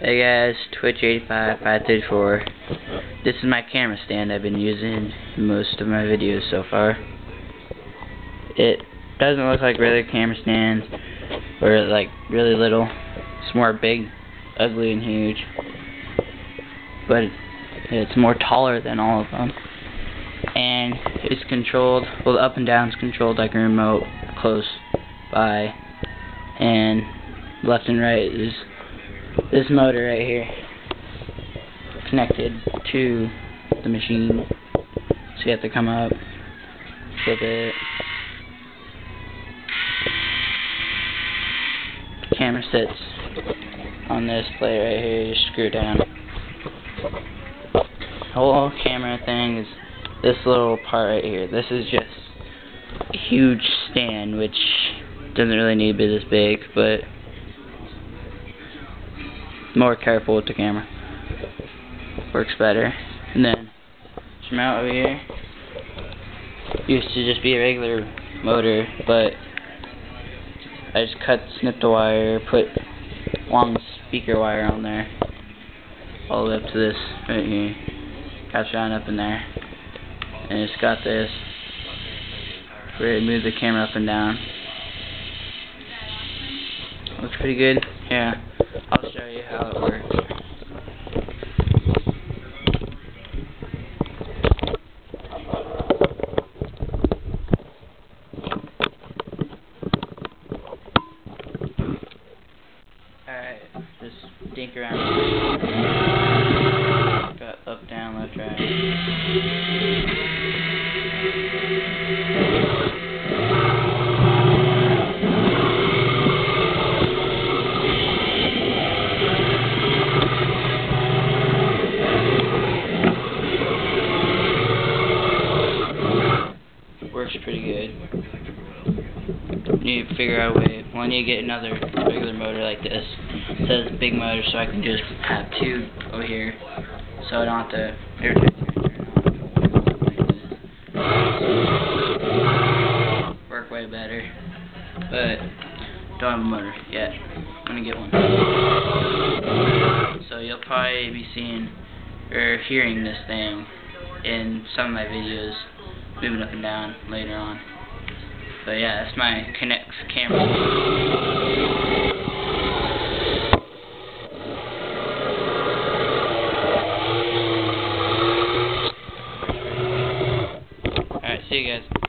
Hey guys, Twitch85534. This is my camera stand I've been using in most of my videos so far. It doesn't look like regular camera stands, or like really little. It's more big, ugly, and huge. But it's more taller than all of them. And it's controlled, well, the up and down is controlled like a remote close by, and left and right is this motor right here connected to the machine. So you have to come up, flip it. The camera sits on this plate right here. You screw it down. The whole camera thing is this little part right here. This is just a huge stand, which doesn't really need to be this big, but more careful with the camera. Works better. And then some out over here. Used to just be a regular motor, but I just snipped the wire, put long speaker wire on there, all the way up to this right here. Got it up in there. And it's got this where it moves the camera up and down. Looks pretty good. Yeah, I'll show you how it works. Alright, just dink around. Got up, down, left, right. Works pretty good. You need to figure out a way. Well, I need to get another regular motor like this. It says big motor, so I can just have two over here, so I don't have to every time work way better. But don't have a motor yet. I'm gonna get one. So you'll probably be seeing or hearing this thing in some of my videos, moving up and down later on. But yeah, that's my knex camera.